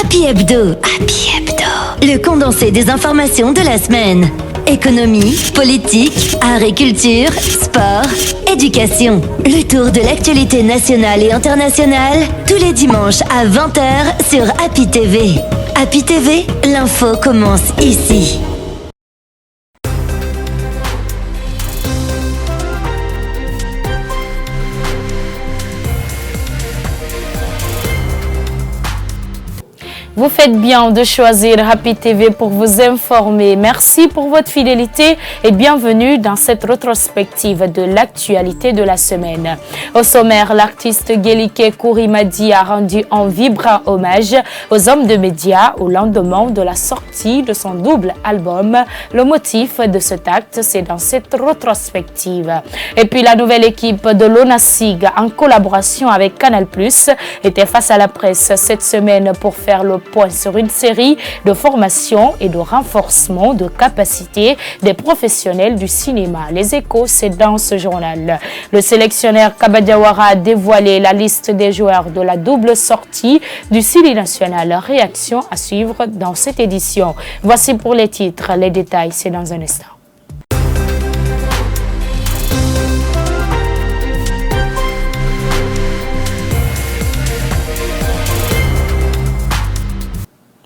Happy Hebdo. Happy Hebdo. Le condensé des informations de la semaine. Économie, politique, art et culture, sport, éducation. Le tour de l'actualité nationale et internationale, tous les dimanches à 20 h sur Happy TV. Happy TV, l'info commence ici. Vous faites bien de choisir Happy TV pour vous informer. Merci pour votre fidélité et bienvenue dans cette rétrospective de l'actualité de la semaine. Au sommaire, l'artiste Guélike Kourimadi a rendu un vibrant hommage aux hommes de médias au lendemain de la sortie de son double album. Le motif de cet acte, c'est dans cette rétrospective. Et puis la nouvelle équipe de l'ONASIG, en collaboration avec Canal+, était face à la presse cette semaine pour faire le point sur une série de formations et de renforcement de capacités des professionnels du cinéma. Les Échos, c'est dans ce journal. Le sélectionneur Kabadiawara a dévoilé la liste des joueurs de la double sortie du Sili National. Réaction à suivre dans cette édition. Voici pour les titres. Les détails, c'est dans un instant.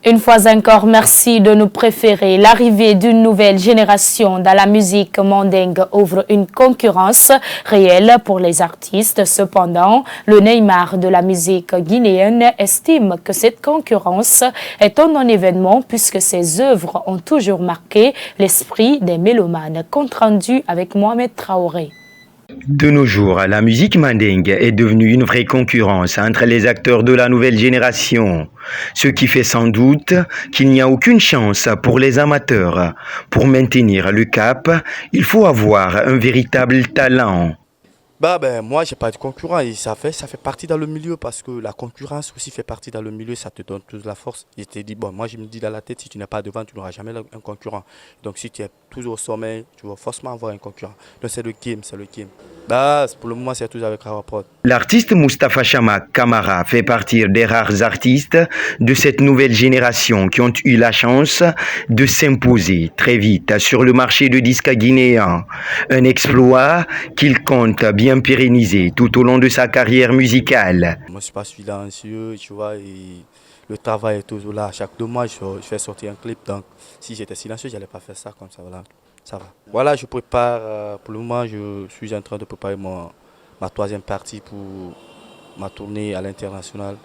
Une fois encore, merci de nous préférer. L'arrivée d'une nouvelle génération dans la musique mandingue ouvre une concurrence réelle pour les artistes. Cependant, le Neymar de la musique guinéenne estime que cette concurrence est un non-événement puisque ses œuvres ont toujours marqué l'esprit des mélomanes. Compte rendu avec Mohamed Traoré. De nos jours, la musique mandingue est devenue une vraie concurrence entre les acteurs de la nouvelle génération, ce qui fait sans doute qu'il n'y a aucune chance pour les amateurs. Pour maintenir le cap, il faut avoir un véritable talent. Moi, j'ai pas de concurrent et ça fait partie dans le milieu parce que la concurrence aussi fait partie dans le milieu, ça te donne toute la force. Je t'ai dit, moi je me dis dans la tête, si tu n'es pas devant, tu n'auras jamais un concurrent. Donc si tu es toujours au sommet, tu vas forcément avoir un concurrent. Donc c'est le game, c'est le game. Pour le moment, c'est toujours avec Rawaprod. L'artiste Moustapha Chamak Kamara fait partie des rares artistes de cette nouvelle génération qui ont eu la chance de s'imposer très vite sur le marché de disques guinéen. Un exploit qu'il compte bien pérenniser tout au long de sa carrière musicale. Moi, je ne suis pas silencieux, tu vois, et le travail est toujours là. Chaque 2 mois, je fais sortir un clip. Donc, si j'étais silencieux, je n'allais pas faire ça comme ça. Voilà. Ça va. Voilà, je prépare, pour le moment, je suis en train de préparer ma 3e partie pour ma tournée à l'international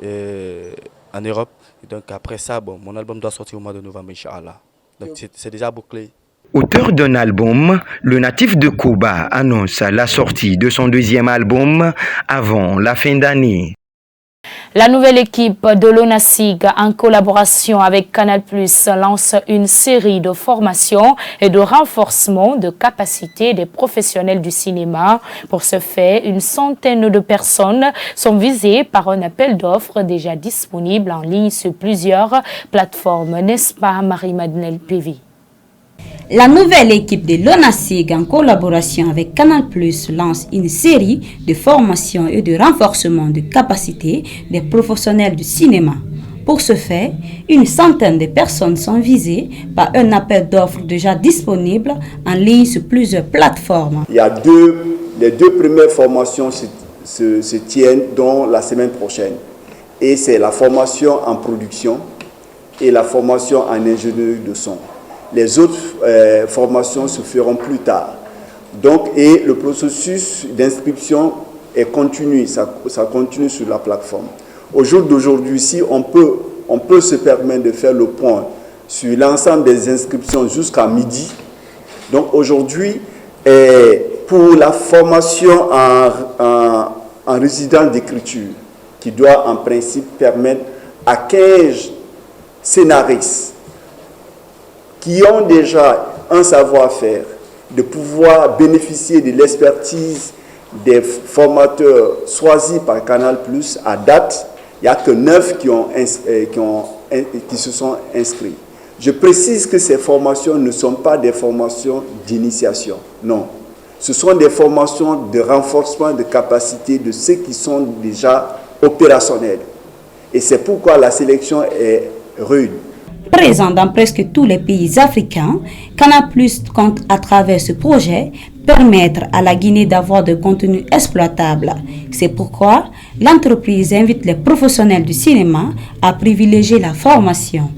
en Europe. Et donc après ça, mon album doit sortir au mois de novembre, Inch'Allah. Donc c'est déjà bouclé. Auteur d'un album, le natif de Koba annonce la sortie de son 2e album avant la fin d'année. La nouvelle équipe de l'ONASIG, en collaboration avec Canal+, lance une série de formations et de renforcement de capacités des professionnels du cinéma. Pour ce fait, une centaine de personnes sont visées par un appel d'offres déjà disponible en ligne sur plusieurs plateformes. N'est-ce pas, Marie-Madeleine Pévy? La nouvelle équipe de l'ONASIG, en collaboration avec Canal+, lance une série de formations et de renforcement de capacités des professionnels du cinéma. Pour ce faire, une centaine de personnes sont visées par un appel d'offres déjà disponible en ligne sur plusieurs plateformes. Il y a les 2 premières formations se tiennent dans la semaine prochaine. Et c'est la formation en production et la formation en ingénierie de son. Les autres formations se feront plus tard. Donc, et le processus d'inscription est continu, ça continue sur la plateforme. Au jour d'aujourd'hui, ici, on peut se permettre de faire le point sur l'ensemble des inscriptions jusqu'à midi. Donc aujourd'hui, pour la formation en résidence d'écriture, qui doit en principe permettre à 15 scénaristes qui ont déjà un savoir-faire, de pouvoir bénéficier de l'expertise des formateurs choisis par Canal+. À date, il n'y a que 9 qui se sont inscrits. Je précise que ces formations ne sont pas des formations d'initiation, non. Ce sont des formations de renforcement de capacité de ceux qui sont déjà opérationnels. Et c'est pourquoi la sélection est rude. Présent dans presque tous les pays africains, Canal+ compte à travers ce projet permettre à la Guinée d'avoir de contenus exploitables. C'est pourquoi l'entreprise invite les professionnels du cinéma à privilégier la formation.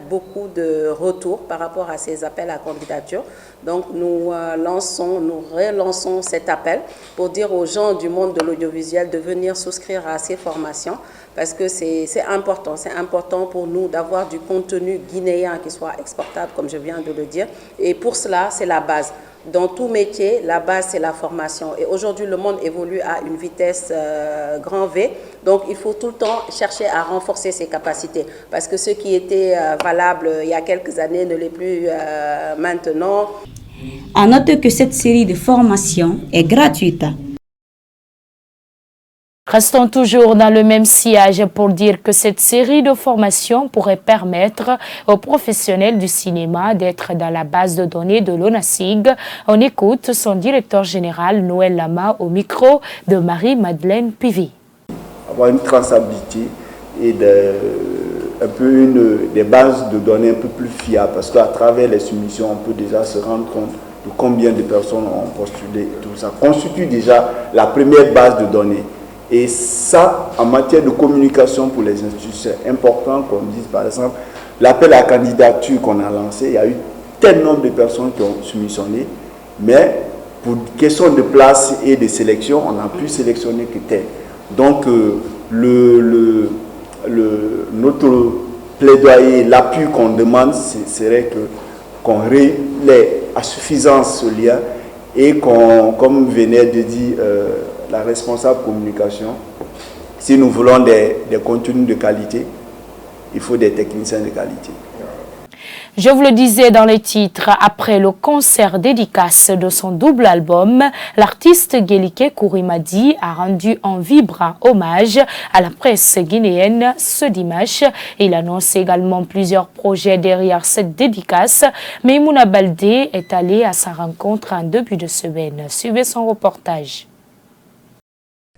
Beaucoup de retours par rapport à ces appels à candidature. Donc nous relançons cet appel pour dire aux gens du monde de l'audiovisuel de venir souscrire à ces formations parce que c'est important pour nous d'avoir du contenu guinéen qui soit exportable comme je viens de le dire et pour cela c'est la base. Dans tout métier, la base, c'est la formation. Et aujourd'hui, le monde évolue à une vitesse grand V. Donc, il faut tout le temps chercher à renforcer ses capacités. Parce que ce qui était valable il y a quelques années ne l'est plus maintenant. À noter que cette série de formations est gratuite. Restons toujours dans le même sillage pour dire que cette série de formations pourrait permettre aux professionnels du cinéma d'être dans la base de données de l'ONASIG. On écoute son directeur général Noël Lama au micro de Marie-Madeleine Pivi. Avoir une traçabilité et des bases de données un peu plus fiables parce qu'à travers les soumissions, on peut déjà se rendre compte de combien de personnes ont postulé. Tout ça constitue déjà la première base de données. Et ça, en matière de communication pour les institutions, c'est important qu'on dise, par exemple, l'appel à candidature qu'on a lancé, il y a eu tel nombre de personnes qui ont soumissionné, mais pour question de place et de sélection, on n'a pu sélectionner que tel. Donc, notre plaidoyer, l'appui qu'on demande, serait qu'on relaie à suffisance ce lien et comme venait de dire la responsable communication, si nous voulons des contenus de qualité, il faut des techniciens de qualité. Je vous le disais dans les titres, après le concert dédicace de son double album, l'artiste Guélike Kourimadi a rendu un vibrant hommage à la presse guinéenne ce dimanche. Il annonce également plusieurs projets derrière cette dédicace. Maïmouna Baldé est allée à sa rencontre en début de semaine. Suivez son reportage.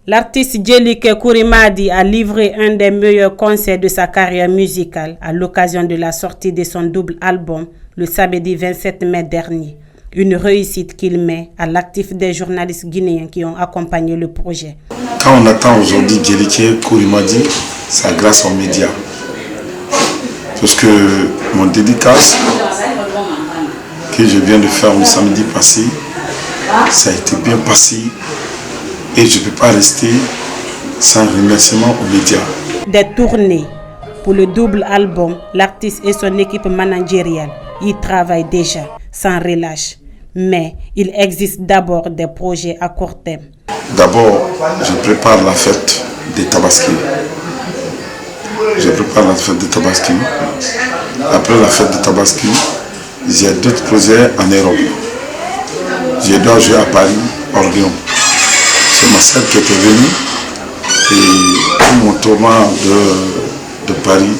L'artiste Guélike Kourimadi a livré un des meilleurs concerts de sa carrière musicale à l'occasion de la sortie de son double album le samedi 27 mai dernier. Une réussite qu'il met à l'actif des journalistes guinéens qui ont accompagné le projet. Quand on attend aujourd'hui Guélike Kourimadi, c'est grâce aux médias. Parce que mon dédicace que je viens de faire le samedi passé, ça a été bien passé. Et je ne peux pas rester sans remerciement aux médias. Des tournées pour le double album, l'artiste et son équipe managériale y travaillent déjà sans relâche. Mais il existe d'abord des projets à court terme. D'abord, je prépare la fête des Tabaski. Après la fête des Tabaski, j'ai d'autres projets en Europe. Je dois jouer à Paris, Orléans. C'est ma sœur qui était venue et pour mon tournoi de Paris,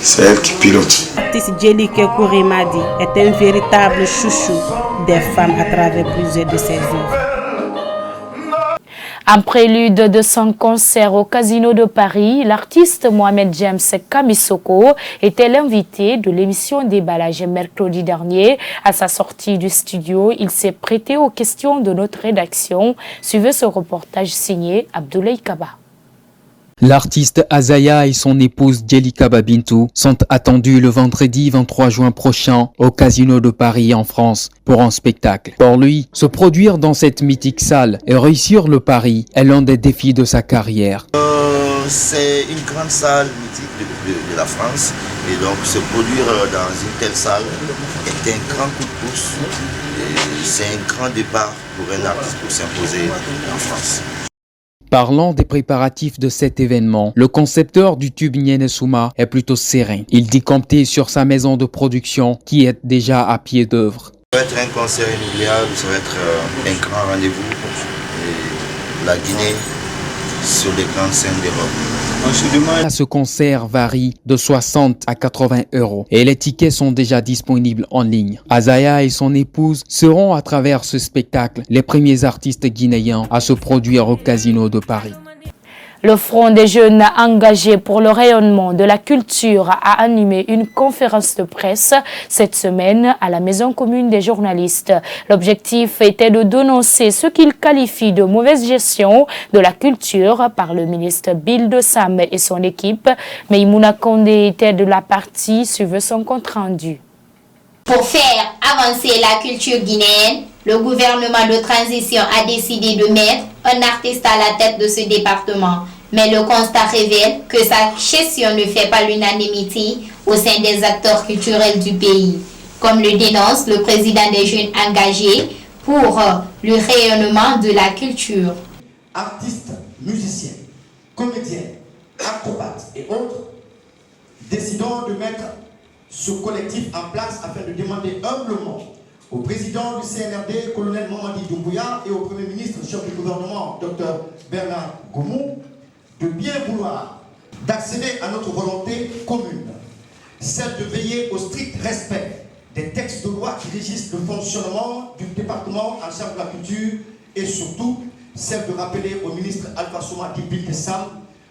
c'est elle qui pilote. L'artiste Guélike Kourimadi est un véritable chouchou des femmes à travers plusieurs de ses œuvres. En prélude de son concert au Casino de Paris, l'artiste Mohamed James Kamisoko était l'invité de l'émission Déballage mercredi dernier. À sa sortie du studio, il s'est prêté aux questions de notre rédaction. Suivez ce reportage signé Abdoulaye Kaba. L'artiste Azaya et son épouse Djelika Babintou sont attendus le vendredi 23 juin prochain au Casino de Paris en France pour un spectacle. Pour lui, se produire dans cette mythique salle et réussir le pari est l'un des défis de sa carrière. C'est une grande salle mythique de la France et donc se produire dans une telle salle est un grand coup de pouce. C'est un grand départ pour un artiste pour s'imposer en France. Parlant des préparatifs de cet événement, le concepteur du tube Niene Souma est plutôt serein. Il dit compter sur sa maison de production qui est déjà à pied d'œuvre. Ça va être un concert inoubliable, ça va être un grand rendez-vous. Et la Guinée sur les grandes scènes d'Europe. Ce concert varie de 60 à 80 € et les tickets sont déjà disponibles en ligne. Azaya et son épouse seront à travers ce spectacle les premiers artistes guinéens à se produire au Casino de Paris. Le Front des jeunes engagés pour le rayonnement de la culture a animé une conférence de presse cette semaine à la Maison commune des journalistes. L'objectif était de dénoncer ce qu'il qualifie de mauvaise gestion de la culture par le ministre Bill de Sam et son équipe. Maïmouna Kondé était de la partie, suivez son compte rendu. Pour faire avancer la culture guinéenne, le gouvernement de transition a décidé de mettre un artiste à la tête de ce département. Mais le constat révèle que sa gestion ne fait pas l'unanimité au sein des acteurs culturels du pays, comme le dénonce le président des jeunes engagés pour le rayonnement de la culture. Artistes, musiciens, comédiens, acrobates et autres, décidons de mettre ce collectif en place afin de demander humblement au président du CNRD, colonel Mamadi Doumbouya, et au premier ministre, chef du gouvernement, Dr Bernard Goumou, de bien vouloir d'accéder à notre volonté commune, celle de veiller au strict respect des textes de loi qui régissent le fonctionnement du département en charge de la culture et surtout celle de rappeler au ministre Alpha Souma Bill de Sam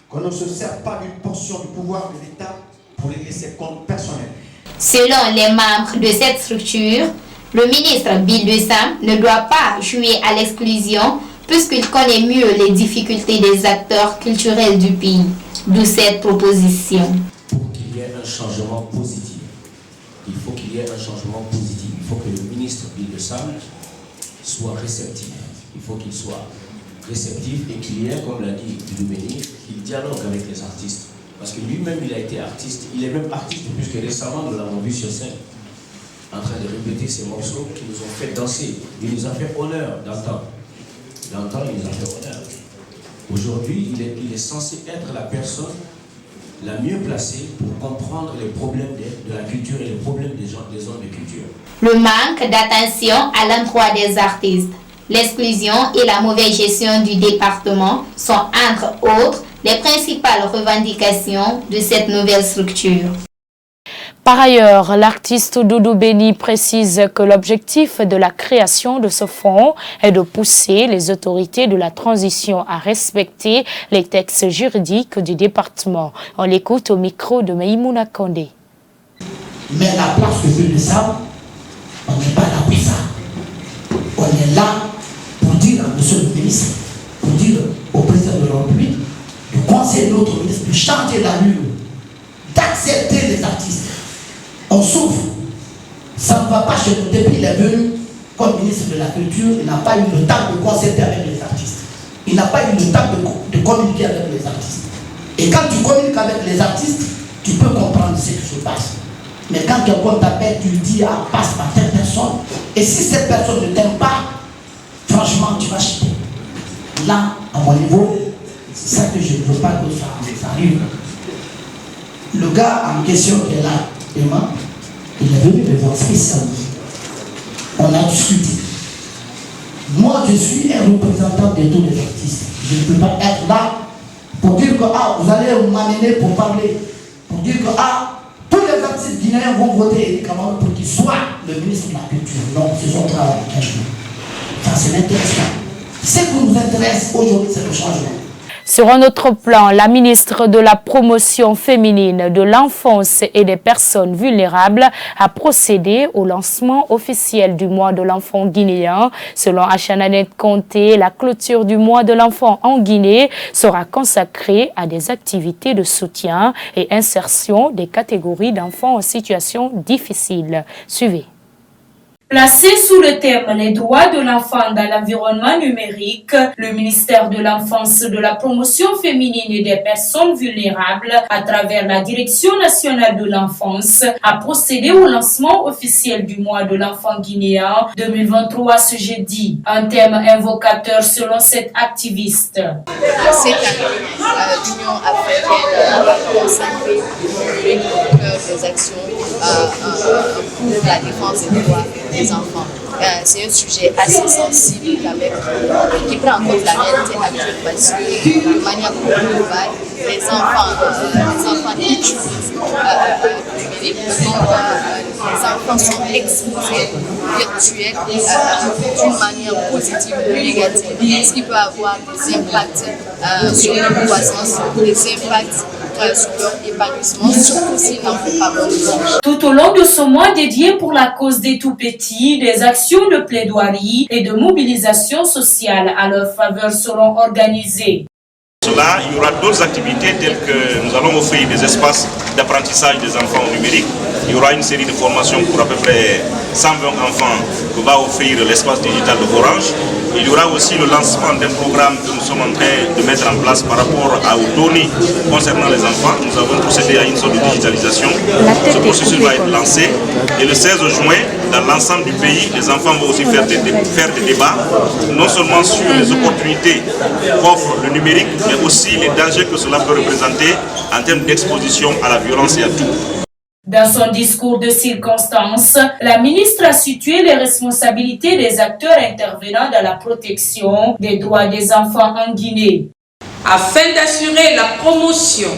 qu'on ne se sert pas d'une portion du pouvoir de l'État pour régler ses comptes personnels. Selon les membres de cette structure, le ministre Bill de Sam ne doit pas jouer à l'exclusion puisqu'il connaît mieux les difficultés des acteurs culturels du pays. D'où cette proposition. Pour qu'il y ait un changement positif, il faut qu'il y ait un changement positif. Il faut que le ministre Bill de Sam soit réceptif. Il faut qu'il soit réceptif et qu'il y ait, comme l'a dit Doubéni, qu'il dialogue avec les artistes. Parce que lui-même, il a été artiste. Il est même artiste puisque récemment, nous l'avons vu sur scène, en train de répéter ces morceaux qui nous ont fait danser. Il nous a fait honneur d'entendre. D'entendre, il nous a fait honneur. Aujourd'hui, il est censé être la personne la mieux placée pour comprendre les problèmes de la culture et les problèmes des hommes de culture. Le manque d'attention à l'endroit des artistes, l'exclusion et la mauvaise gestion du département sont, entre autres, les principales revendications de cette nouvelle structure. Par ailleurs, l'artiste Doudou Béni précise que l'objectif de la création de ce fonds est de pousser les autorités de la transition à respecter les textes juridiques du département. On l'écoute au micro de Maïmouna Kondé. Mais la place de Bill de Sam, on n'est pas là pour ça. On est là pour dire à monsieur le ministre, pour dire au président de la République, de conseiller notre ministre, de changer l'allure, d'accepter les artistes. On souffre. Ça ne va pas chez nous. Depuis qu'il est venu comme ministre de la Culture, il n'a pas eu le temps de concerter avec les artistes. Il n'a pas eu le temps de communiquer avec les artistes. Et quand tu communiques avec les artistes, tu peux comprendre ce qui se passe. Mais quand quelqu'un t'appelle, tu lui dis, ah, passe par telle personne. Et si cette personne ne t'aime pas, franchement, tu vas chuter. Là, à mon niveau, c'est ça que je ne veux pas que ça arrive. Le gars en question qui est là, il est venu me voir spécialement. On a discuté. Moi, je suis un représentant de tous les artistes. Je ne peux pas être là pour dire que vous allez m'amener pour parler. Pour dire que tous les artistes guinéens vont voter uniquement pour qu'il soit le ministre de la Culture. Non, c'est son travail. Ça, c'est l'intéressant. Ce qui nous intéresse aujourd'hui, c'est le changement. Sur un autre plan, la ministre de la Promotion féminine, de l'enfance et des personnes vulnérables a procédé au lancement officiel du mois de l'enfant guinéen. Selon Achananette Conté, la clôture du mois de l'enfant en Guinée sera consacrée à des activités de soutien et insertion des catégories d'enfants en situation difficile. Suivez. Placé sous le thème « Les droits de l'enfant dans l'environnement numérique », le ministère de l'Enfance, de la Promotion féminine et des personnes vulnérables, à travers la Direction nationale de l'enfance, a procédé au lancement officiel du mois de l'enfant guinéen 2023 ce jeudi. Un thème invocateur selon cette activiste. Cette année, l'Union africaine a consacré au cœur des actions pour la défense des droits des enfants. C'est un sujet assez sensible qui prend en compte la réalité actuelle parce que de manière globale, les enfants n'utilisent le numérique. Donc, les enfants sont exposés virtuels d'une manière positive ou négative, ce qui peut avoir des impacts sur leur croissance, des impacts sur leur épanouissement, surtout s'ils n'en font pas bon usage. Tout au long de ce mois dédié pour la cause des tout-petits, des actions de plaidoirie et de mobilisation sociale à leur faveur seront organisées. Cela, il y aura d'autres activités telles que nous allons offrir des espaces d'apprentissage des enfants au numérique. Il y aura une série de formations pour à peu près 120 enfants que va offrir l'espace digital de Orange. Il y aura aussi le lancement d'un programme que nous sommes en train de mettre en place par rapport aux données concernant les enfants. Nous avons procédé à une sorte de digitalisation. Ce processus va être lancé et le 16 juin, dans l'ensemble du pays, les enfants vont aussi faire des débats, non seulement sur les opportunités qu'offre le numérique, mais aussi les dangers que cela peut représenter en termes d'exposition à la violence et à tout. Dans son discours de circonstance, la ministre a situé les responsabilités des acteurs intervenant dans la protection des droits des enfants en Guinée. Afin d'assurer la promotion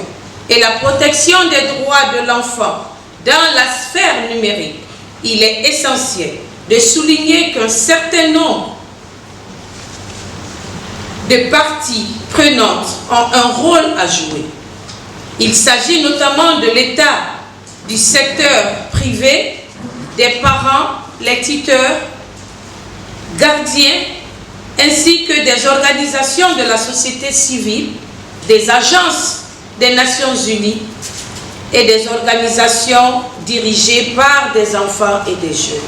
et la protection des droits de l'enfant dans la sphère numérique, il est essentiel de souligner qu'un certain nombre de parties prenantes ont un rôle à jouer. Il s'agit notamment de l'État, du secteur privé, des parents, les tuteurs, gardiens, ainsi que des organisations de la société civile, des agences des Nations Unies et des organisations dirigées par des enfants et des jeunes.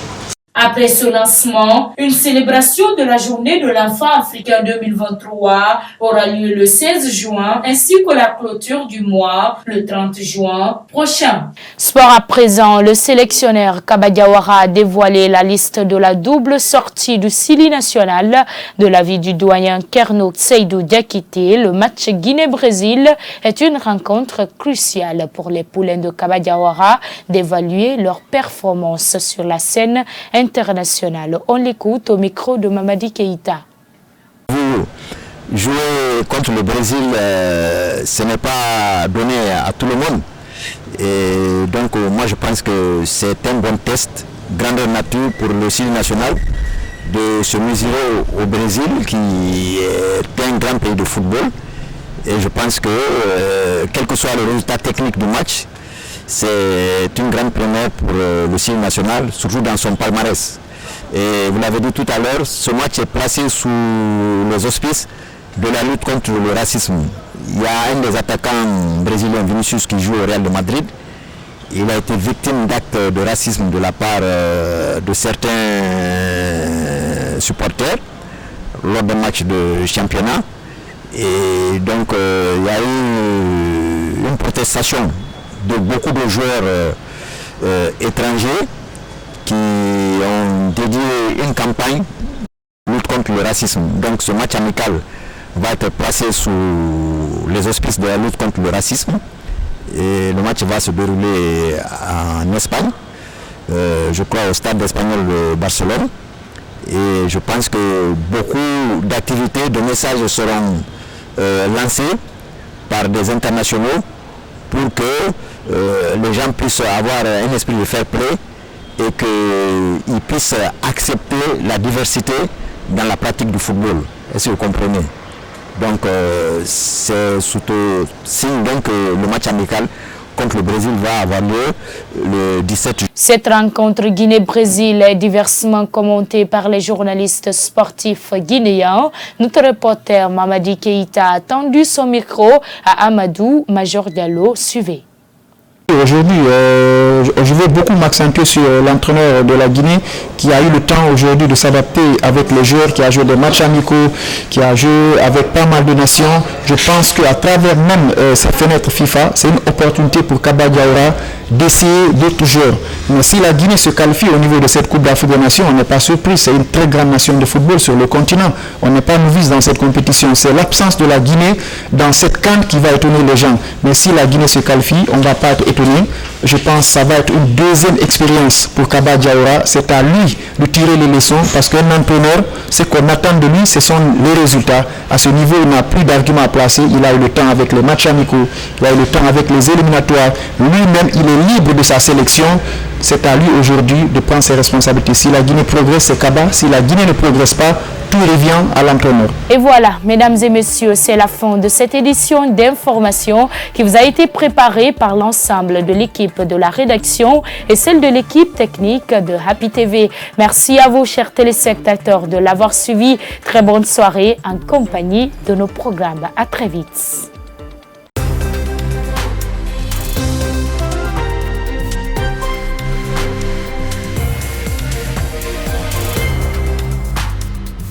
Après ce lancement, une célébration de la journée de l'enfant africain 2023 aura lieu le 16 juin ainsi que la clôture du mois le 30 juin prochain. Sport à présent, le sélectionneur Kaba Diawara a dévoilé la liste de la double sortie du Sili national. De l'avis du doyen Kerno Tseidou Diakité, le match Guinée-Brésil est une rencontre cruciale pour les poulains de Kaba Diawara d'évaluer leur performance sur la scène international. On l'écoute au micro de Mamadi Keïta. Vous jouer contre le Brésil, ce n'est pas donné à tout le monde. Et donc moi je pense que c'est un bon test, grandeur nature pour le Sili national, de se mesurer au Brésil qui est un grand pays de football. Et je pense que quel que soit le résultat technique du match, c'est une grande première pour le Sili national, surtout dans son palmarès. Et vous l'avez dit tout à l'heure, ce match est placé sous les auspices de la lutte contre le racisme. Il y a un des attaquants brésiliens, Vinicius, qui joue au Real de Madrid. Il a été victime d'actes de racisme de la part de certains supporters lors d'un match de championnat. Et donc il y a eu une protestation de beaucoup de joueurs étrangers qui ont dédié une campagne lutte contre le racisme. Donc ce match amical va être placé sous les auspices de la lutte contre le racisme et le match va se dérouler en Espagne, je crois au stade espagnol de Barcelone, et je pense que beaucoup d'activités, de messages seront lancés par des internationaux pour que les gens puissent avoir un esprit de fair play et qu'ils puissent accepter la diversité dans la pratique du football. Est-ce que vous comprenez? Donc c'est surtout signe donc que le match amical contre le Brésil va avoir lieu le 17 juillet. Cette rencontre Guinée-Brésil est diversement commentée par les journalistes sportifs guinéens. Notre reporter Mamadi Keïta a tendu son micro à Amadou Major Diallo. Suivez. Aujourd'hui, je vais beaucoup m'accentuer sur l'entraîneur de la Guinée qui a eu le temps aujourd'hui de s'adapter avec les joueurs, qui a joué des matchs amicaux, qui a joué avec pas mal de nations. Je pense qu'à travers même cette fenêtre FIFA, c'est une opportunité pour Kaba Diawara d'essayer d'autres joueurs. Mais si la Guinée se qualifie au niveau de cette Coupe d'Afrique des Nations, on n'est pas surpris, c'est une très grande nation de football sur le continent. On n'est pas novice dans cette compétition. C'est l'absence de la Guinée dans cette CAN qui va étonner les gens. Mais si la Guinée se qualifie, on ne va pas être étonné je pense que ça va être une deuxième expérience pour Kaba Diawara. C'est à lui de tirer les leçons parce qu'un entraîneur, ce qu'on attend de lui, ce sont les résultats. À ce niveau, il n'a plus d'arguments à placer. Il a eu le temps avec les matchs amicaux, il a eu le temps avec les éliminatoires. Lui-même, il est libre de sa sélection. C'est à lui aujourd'hui de prendre ses responsabilités. Si la Guinée progresse, c'est Kaba. Si la Guinée ne progresse pas, tout revient à l'entraîneur. Et voilà, mesdames et messieurs, c'est la fin de cette édition d'information qui vous a été préparée par l'ensemble de l'équipe de la rédaction et celle de l'équipe technique de Happy TV. Merci à vous, chers téléspectateurs, de l'avoir suivi. Très bonne soirée en compagnie de nos programmes. À très vite.